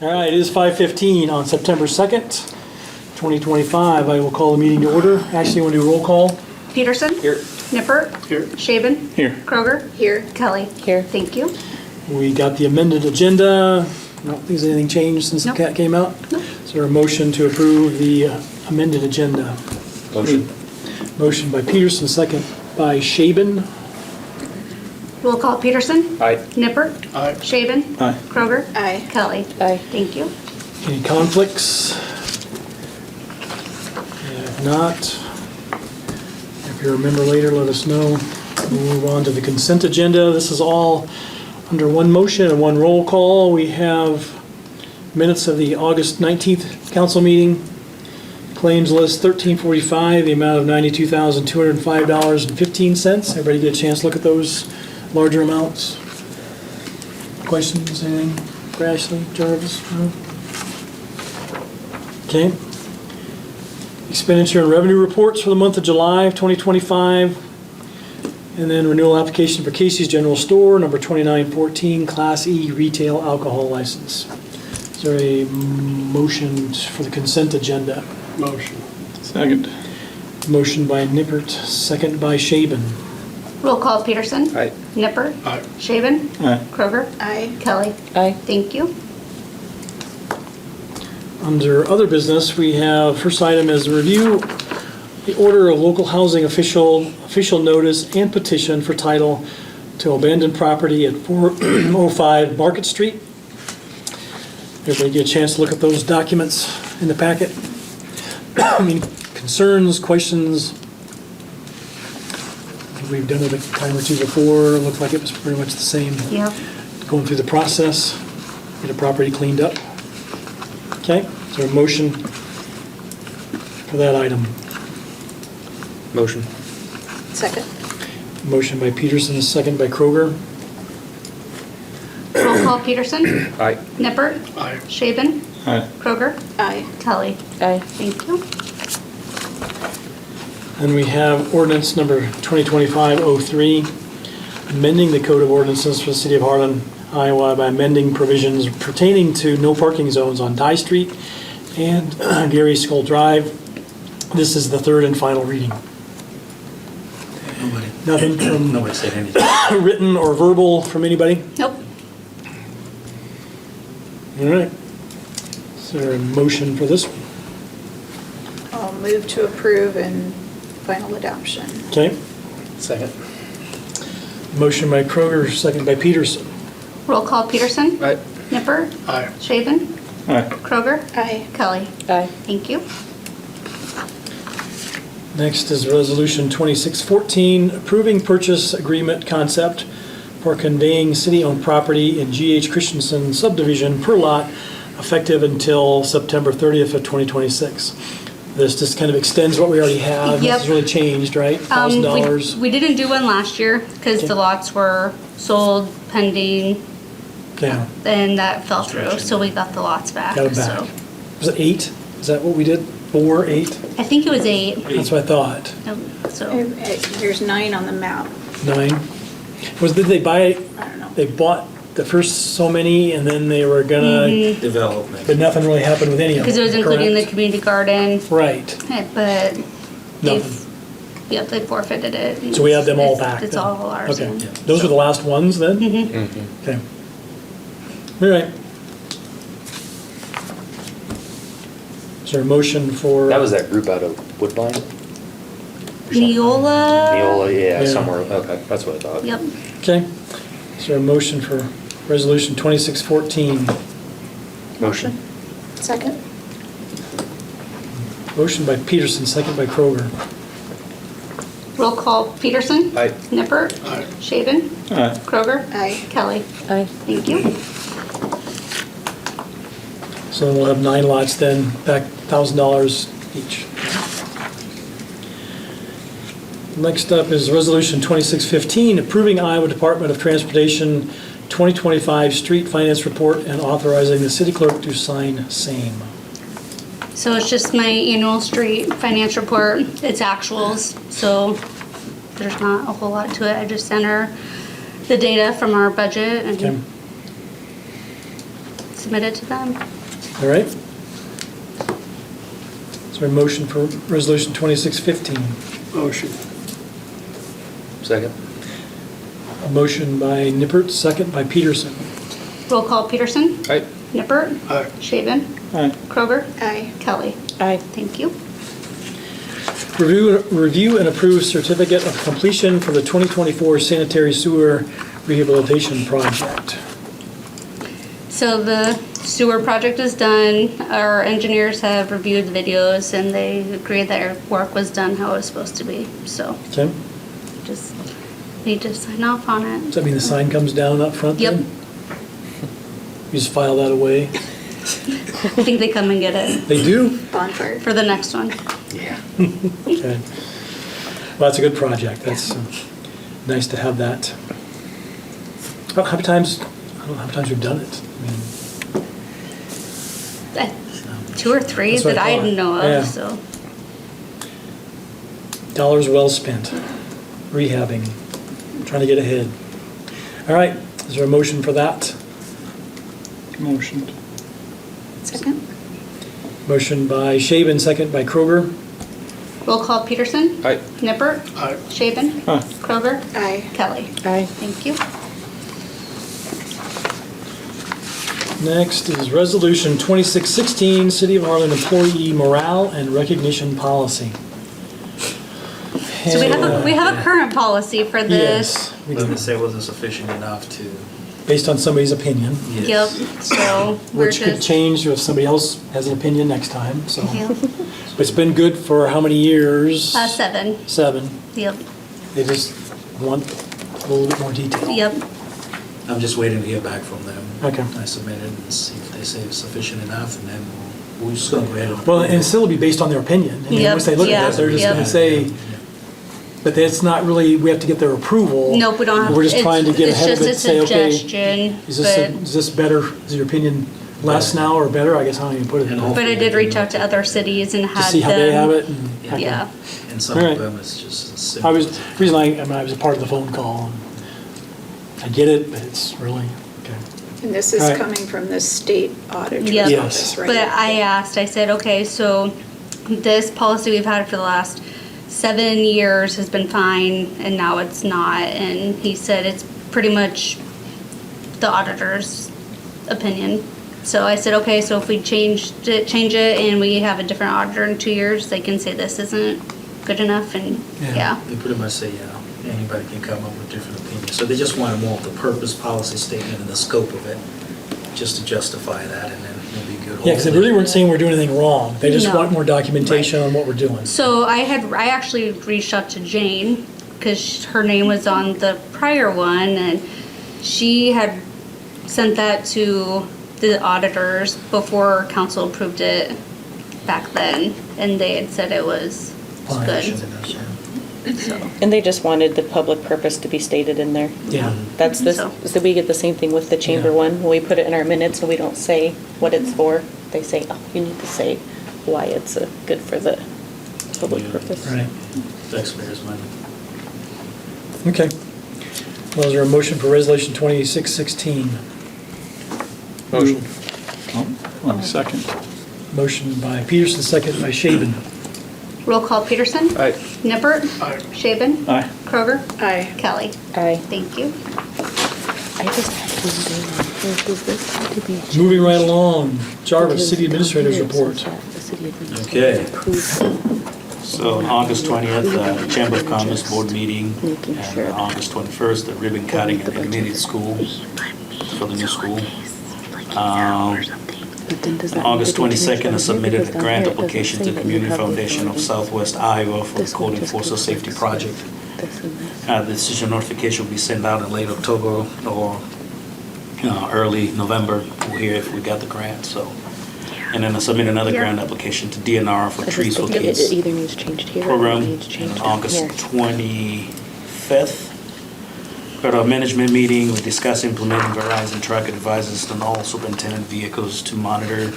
All right, it is 5:15 on September 2nd, 2025. I will call the meeting to order. Ashley, you want to do a roll call? Peterson? Here. Nippert? Here. Shaven? Here. Kroger? Here. Kelly? Here. Thank you. We got the amended agenda. I don't think there's anything changed since the Nope. cat came out. Nope. Is there a motion to approve the amended agenda? Motion. Motion by Peterson, second by Shaben. Roll call Peterson? Aye. Nippert? Aye. Shaven? Aye. Kroger? Aye. Kelly? Aye. Thank you. Any conflicts? If not, if you remember later, let us know. We'll move on to the consent agenda. This is all under one motion and one roll call. We have minutes of the August 19th council meeting. Claims list 1345, the amount of $92,205.15. Everybody get a chance to look at those larger amounts? Questions, anything? For Ashley, Jarvis? No? Okay. Expenditure and revenue reports for the month of July of 2025. And then renewal application for Casey's General Store, number 2914, Class E retail alcohol license. Is there a motion for the consent agenda? Motion. Second. Motion by Nippert, second by Shaben. Roll call Peterson? Aye. Nippert? Aye. Shaven? Aye. Kroger? Aye. Kelly? Aye. Thank you. Under other business, we have, first item is review the order of local housing official notice and petition for title to abandoned property at 405 Market Street. Everybody get a chance to look at those documents in the packet. Any concerns, questions? We've done it a time or two before. It looked like it was pretty much the same. Yep. Going through the process, get a property cleaned up. Okay, is there a motion for that item? Motion. Second. Motion by Peterson, second by Kroger. Roll call Peterson? Aye. Nippert? Aye. Shaven? Aye. Kroger? Aye. Kelly? Aye. Thank you. And we have ordinance number 2025-03, amending the Code of Ordinances for the City of Harlan, Iowa by amending provisions pertaining to no parking zones on Dye Street and Gary Skull Drive. This is the third and final reading. Nothing from Nobody said anything. written or verbal from anybody? Nope. All right. Is there a motion for this one? I'll move to approve and final adoption. Okay. Second. Motion by Kroger, second by Peterson. Roll call Peterson? Aye. Nippert? Aye. Shaven? Aye. Kroger? Aye. Kelly? Aye. Thank you. Next is Resolution 2614, approving purchase agreement concept for conveying city-owned property in G.H. Christensen subdivision per lot, effective until September 30th of 2026. This just kind of extends what we already have. Yep. This has really changed, right? $1,000. We didn't do one last year because Okay. the lots were sold pending Yeah, and that fell through, so we got the lots back. got it back. So Was it 8? Is that what we did? 4, 8? I think it was 8. That's what I thought. So There's 9 on the map. 9? Did they buy, I don't know. they bought the first so many and then they were gonna, Development. but nothing really happened with any of them, because it was including the correct? community garden, Right. but Nothing. they forfeited it. So we have them all It's- back It's then? all ours. Okay. yeah. Those were the last ones then? Mm-hmm. Okay. All right. Is there a motion for? That was that group out of Woodbine? Neola? Neola, yeah, Yeah. somewhere, okay, that's what I thought. Yep. Okay. Is there a motion for Resolution 2614? Motion. Second? Motion by Peterson, second by Kroger. Roll call Peterson? Aye. Nippert? Aye. Shaven? Aye. Kroger? Aye. Kelly? Aye. Thank you. So we'll have 9 lots then, back $1,000 each. Next up is Resolution 2615, approving Iowa Department of Transportation 2025 Street Finance Report and authorizing the city clerk to sign same. So it's just my annual street finance report. It's actuals, so there's not a whole lot to it. I just enter the data from our budget Okay. and submit it to them. All right. Is there a motion for Resolution 2615? Motion. Second? A motion by Nippert, second by Peterson. Roll call Peterson. Aye. Nippert. Aye. Shaven. Aye. Kroger. Aye. Kelly. Aye. Thank you. Review and approve certificate of completion for the 2024 sanitary sewer rehabilitation project. So the sewer project is done. Our engineers have reviewed the videos and they agreed that our work was done how it was supposed to be. So Okay? just need to sign off on it. Does that mean the sign comes down up front then? Yep. You just file that away? I think they come and get it They do? Bonfire. for the next one. Yeah. Okay. Well, that's a good project. That's nice to have that. How many times, I don't know how many times we've done it. I mean, 2 or 3 That's what that I I thought. know of, Yeah. so. dollars well spent, rehabbing, trying to get ahead. All right, is there a motion for that? Motion. Second? Motion by Shaven, second by Kroger. Roll call Peterson. Aye. Nippert. Aye. Shaven. Aye. Kroger. Aye. Kelly. Aye. Thank you. Next is Resolution 2616, City of Harlan Employee Morale and Recognition Policy. So we have a current policy for this. Yes, we But do. they say it wasn't sufficient enough to. Based on somebody's opinion, Yep, Yes. so we're which could just. change if somebody else has an opinion next time, so. Yep. But it's been good for how many years? 7. 7. Yep, They just want a little bit more detail. yep. I'm just waiting to hear back from them. Okay. I submitted and see if they say it's sufficient enough, and then we're just gonna go ahead and. Well, and still it'll be based on their opinion. And then Yep, once they look at yeah, that, they're just yep. gonna say, but it's not really, we have to get their approval. Nope, we don't have. We're just it's- trying to get ahead of it and say, It's okay, just a suggestion, is this better, is your opinion less now or better? I guess how do you put it? And but I did reach out to other cities and To had them. see how they have it? and- okay. Yeah, And some All right. of them, it's just as simple. I was, the reason I mean, I was a part of the phone call. I get it, but it's really, okay. And this is All right. coming from the state auditor's Yep. Yes. office, right? but I asked, I said, okay, so this policy we've had for the last 7 years has been fine and now it's not. And he said it's pretty much the auditor's opinion. So I said, okay, so if we change it and we have a different auditor in 2 years, they can say this isn't good enough and, Yeah. yeah. They pretty much say, yeah, anybody can come up with different opinions. So they just want more of the purpose, policy statement, and the scope of it, just to justify that, and then it'll be good. Yeah, because they really weren't saying we're doing anything wrong. They just No. want more documentation on what we're doing. So I actually reached out to Jane because her name was on the prior one and she had sent that to the auditors before council approved it back then and they had said it was Fine. good. So, And they just wanted the public purpose to be stated in there. Yeah. That's this, So- so we get the same thing with the chamber Yeah. one. When we put it in our minutes and we don't say what it's for, they say, oh, you need to say why it's good for the public purpose. Right. Taxpayers' money. Okay. Well, is there a motion for Resolution 2616? Motion. Second. Motion by Peterson, second by Shaven. roll call Peterson. Aye. Nippert. Aye. Shaven. Aye. Kroger. Aye. Kelly. Aye. Thank you. I just have to do does this need to be changed? Moving right along, Jarvis, Because City Administrator's down here it report. says that the city administrator Okay. approves So on August 20th, Chamber of Commerce Board meeting, Making and sure. August 21st, the ribbon cutting at the intermediate school for the new school. But then does that need August to be changed 22nd, I down submitted here? a Because grant down here it doesn't application say to that you Community have the Foundation of authority. Southwest Iowa for the This one Code just Enforcer goes Safety this, Project. this and this. The decision notification will be sent out in late October or early November. We'll hear if we got the grant, so. And then I submit another Yeah. grant application to DNR for I just Trees for think Kids it either needs changed here or it program. needs And changed on down August here. 25th, at our management meeting, we discussed implementing Verizon Tracker devices on all superintendent vehicles to monitor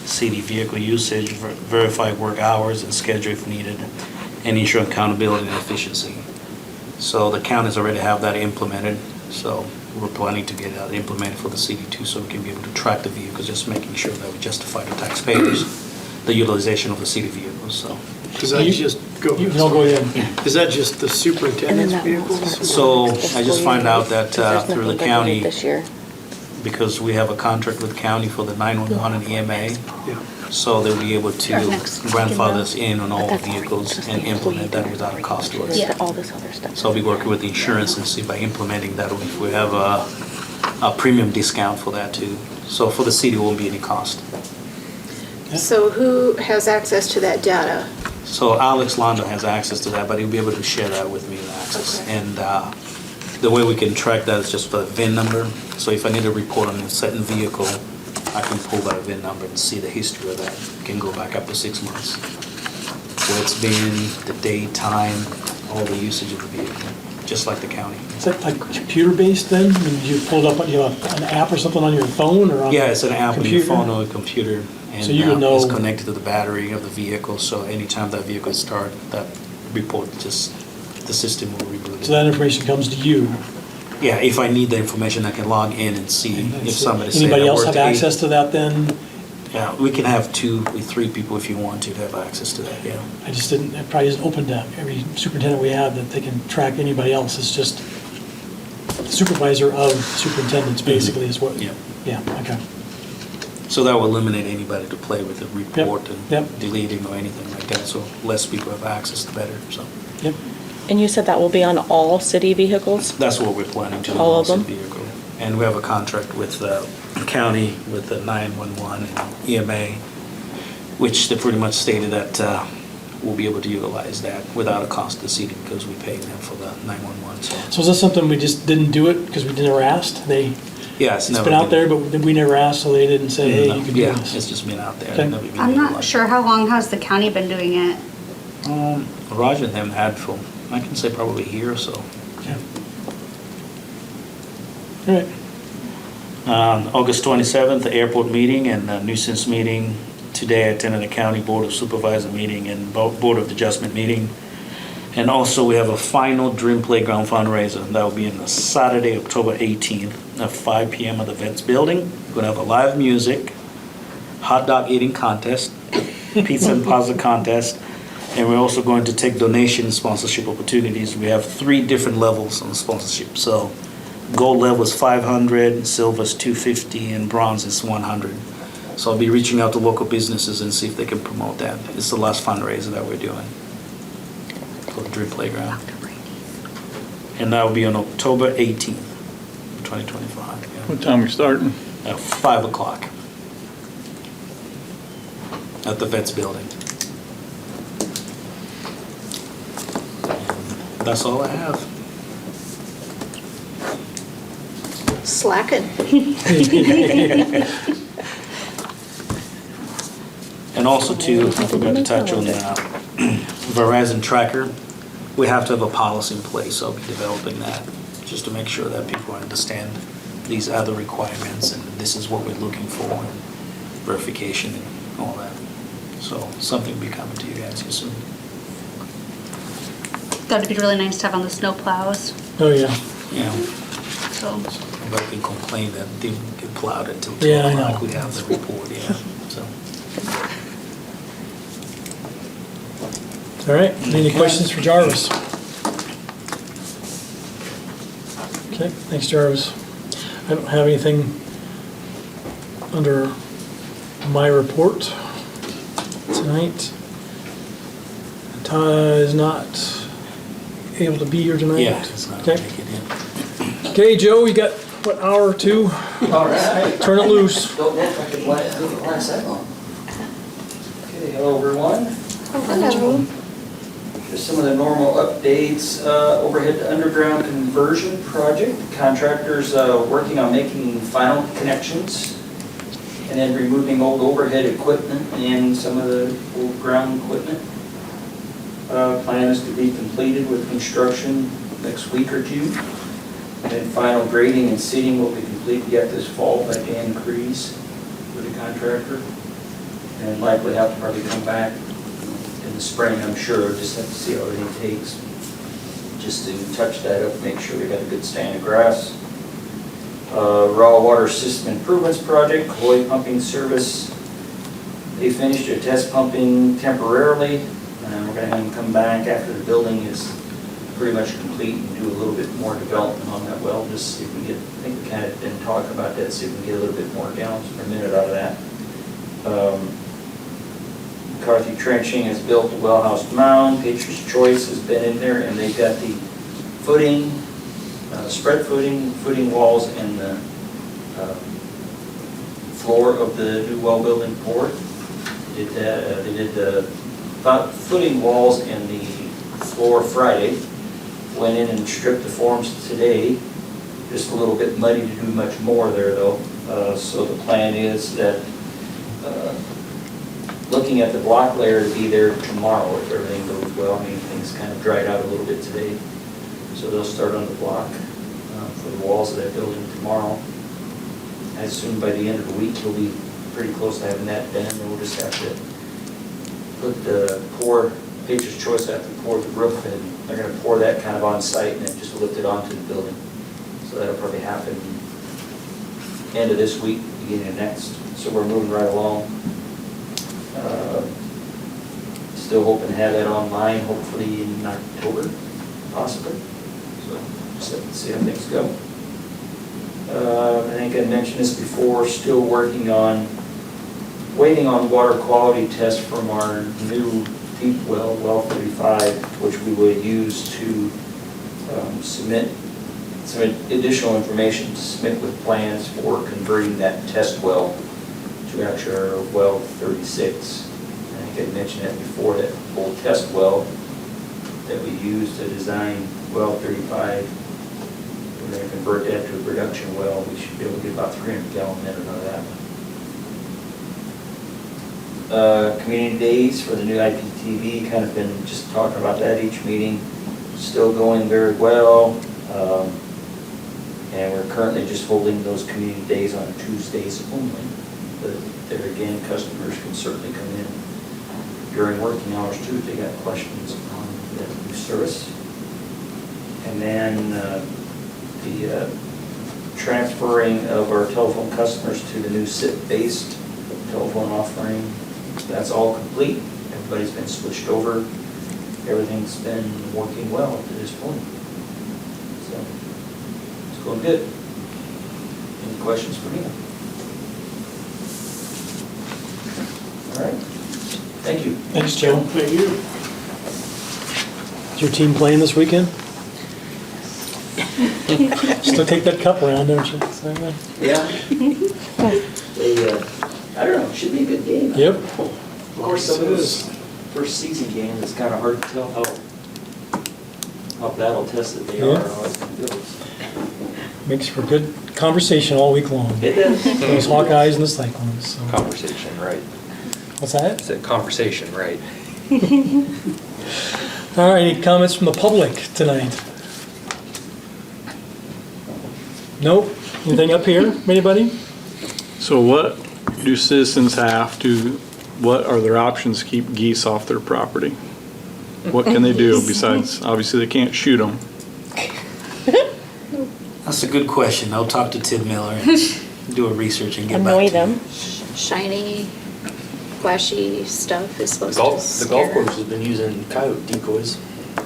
city vehicle usage, verify work hours and schedule if needed, and ensure accountability and efficiency. So the counties already have that implemented, so we're planning to get that implemented for the city too, so we can be able to track the vehicles, just making sure that we justify to taxpayers the utilization of the city vehicles, so. Is that just, go You ahead. can all go ahead. Is that just the And then superintendent's that won't vehicles? start So, until I just fiscal find year, out that, because there's through the nothing budgeted county- This year. Because we have a contract with county for the 911 and EMA, Yeah. so they'll be able to Our next grandfather us in on But all the that's already vehicles just and the implement that employee without a cost to us. Yeah. All this other stuff. So I'll be working with the insurance and see by implementing that, if we have a premium discount for that too. So for the city, it won't be any cost. So who has access to that data? So Alex Londo has access to that, but he'll be able to share that with me in access. Okay. And the way we can track that is just for the VIN number. So if I need a report on a certain vehicle, I can pull by a VIN number and see the history of that. Can go back up to 6 months. Where it's been, the date, time, all the usage of the vehicle, just like the county. Is that like computer-based then? I mean, you pull it up, you have an app or something on your phone or on? Yeah, it's an app on your computer? phone or a computer. And So you would know- it's connected to the battery of the vehicle, so anytime that vehicle starts, that report just, the system will reboot it. So that information comes to you? Yeah, if I need the information, I can log in and see if somebody said Anybody I else worked have 8. access to that then? Yeah, we can have 2 or 3 people if you want to have access to that, yeah. I just didn't, it probably isn't open to every superintendent we have that they can track anybody else. It's just supervisor of superintendents basically is what? Yep. Yeah, okay. So that will eliminate anybody to play with the report Yep. and deleting or anything like that, so less people have access, the better, so. Yep. And you said that will be on all city vehicles? That's what we're planning to do. All of them? Vehicle. And we have a contract with the county, with the 911 and EMA, which they pretty much stated that we'll be able to utilize that without a cost to the city because we pay them for the 911, so. So is this something we just didn't do it because we never asked? Yeah, It's been out there, but we never asked, so they didn't say, hey, you can do Yeah, this. it's just been out there. Okay. Never been I'm not utilized. sure, how long has the county been doing it? Roger and them had for, I can say probably a year or so. Okay. All right. August 27th, the airport meeting and the nuisance meeting. Today, I attended the county board of supervisor meeting and board of adjustment meeting. And also, we have a final Dream Playground fundraiser. That will be on Saturday, October 18th at 5 p.m. at the Vets Building. We're going to have a live music, hot dog eating contest, pizza and pasta contest, and we're also going to take donation sponsorship opportunities. We have 3 different levels on sponsorship. So gold level is $500, silver is $250, and bronze is $100. So I'll be reaching out to local businesses and see if they can promote that. It's the last fundraiser that we're doing for the Dream Playground. And that will be on October 18th, 2025. yeah. What time we starting? At 5 o'clock at the Vets Building. And that's all I have. Slacking. And also too, I forgot to touch on Verizon Tracker. We have to have a policy in place, so I'll be developing that, just to make sure that people understand these other requirements, and this is what we're looking for, and verification and all that. So something will be coming to you guys here soon. That'd be really nice to have on the snow plows, Oh, yeah. Yeah, so. nobody can complain that they didn't get plowed until Yeah, 12 I know. o'clock. We have the report, yeah, so. All right, any questions for Jarvis? Okay, thanks Jarvis. I don't have anything under my report tonight. Todd is not able to be here tonight. Yeah, it's not Okay. gonna make it in. Okay, Joe, you got, what, hour or two? All right. Turn it loose. Don't know if I could last that long. Okay, hello everyone. Hello. Just some of the normal updates. Overhead to underground conversion project. Contractors working on making final connections and then removing old overhead equipment and some of the old ground equipment. Plan is to be completed with construction next week or two. And then final grading and seeding will be complete yet this fall by Dan Crees with the contractor. And likely have to probably come back in the spring, I'm sure, just have to see how everything takes. Just to touch that up, make sure we got a good stand of grass. Raw water system improvements project, Coy pumping service. They finished their test pumping temporarily, and we're gonna have them come back after the building is pretty much complete and do a little bit more development on that well, just see if we get, I think we kind of been talking about that, see if we can get a little bit more gallons per minute out of that. McCarthy Trenching has built a well house mound, Patriots Choice has been in there, and they've got the footing, spread footing walls, and the floor of the new well building poured. They did the footing walls and the floor Friday. Went in and stripped the forms today. Just a little bit muddy to do much more there though. So the plan is that, looking at the block layer to be there tomorrow if everything goes well. I mean, things kind of dried out a little bit today. So they'll start on the block for the walls of that building tomorrow. I assume by the end of the week we'll be pretty close to having that done. Then we'll just have to pour Patriots Choice, have to pour the roof, and they're going to pour that kind of on site and then just lift it onto the building. So that'll probably happen end of this week, beginning of next. So we're moving right along. Still hoping to have that online, hopefully in October, possibly. So just have to see how things go. I think I mentioned this before, still waiting on water quality tests from our new deep well, well 35, which we would use to submit some additional information to submit with plans for converting that test well to actually our well 36. I think I mentioned that before, that old test well that we used to design well 35. We're going to convert that to a production well. We should be able to get about 300 gallon minute out of that. Community days for the new IPTV, kind of been just talking about that each meeting. Still going very well. And we're currently just holding those community days on Tuesdays only. But there again, customers can certainly come in during working hours too if they got questions on the new service. And then the transferring of our telephone customers to the new SIP-based telephone offering. That's all complete. Everybody's been switched over. Everything's been working well up to this point. So it's going good. Any questions for me? All right. Thank you. Thanks, Joe. Thank you. Is your team playing this weekend? Still take that cup around, don't you? So, Yeah. They, I don't know, it should be a good game. Yep. Of course, some of those first season games, it's kind of hard to tell how battle tested they are, Yeah. how it's going to go. Makes for good conversation all week long. It does. Those Hawkeyes and the Cyclones. So. Conversation, right. What's that? It's a conversation, right. All right, any comments from the public tonight? Nope. Anything up here? Anybody? So what do citizens what are their options to keep geese off their property? What can they do besides, obviously they can't shoot them? That's a good question. I'll talk to Tim Miller and do a research and get back to Annoy you. them. Shiny, flashy stuff is The supposed golf to scare. course has been using coyote decoys.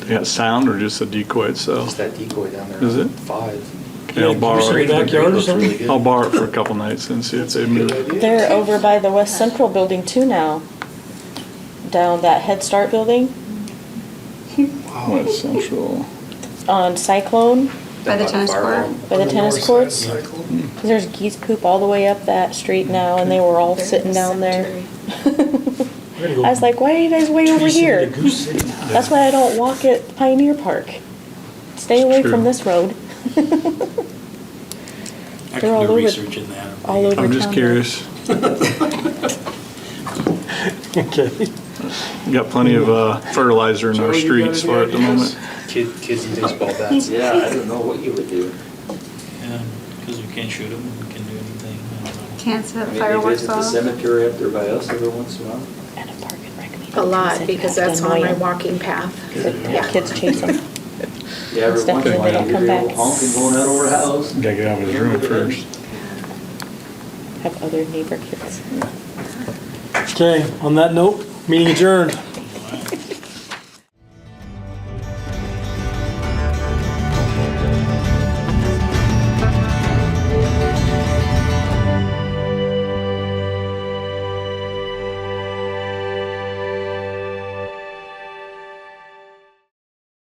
They got sound or just a decoy itself? Just that decoy down there. Is it? 5. Okay, I'll borrow in it. your backyard or Looks something? really good. I'll borrow it for a couple nights and see if they move. They're over by the West Central building too now. Down that Head Start building West Central. on Cyclone By the tennis court? by the tennis courts. There's geese poop all the way up that street now and they were all They're in sitting the down there. cemetery. I was like, why are you guys way over Tree City here? to Goose City. That's why I don't walk at Pioneer Park. Stay away True. from this road. I They're all can do over- research in that. all over I'm just town curious. Okay. We got plenty of fertilizer in our streets for it at the moment. Kids and baseball bats. Yeah, I don't know what you would do. Yeah, because we can't shoot them, we can't do anything. I don't know. Can't I set mean, they fireworks visit the off. cemetery up there by us every once in a while. And a park and rec meeting. A lot, Said you because have to that's on annoy my 'em. walking path. Said Yeah. Kids chase them. Yeah, every It's once in a definitely while, they you don't hear come the old back. honking going out over the house. Gotta get out of his room first. Have other neighbor kids. Okay, on that note, meeting adjourned.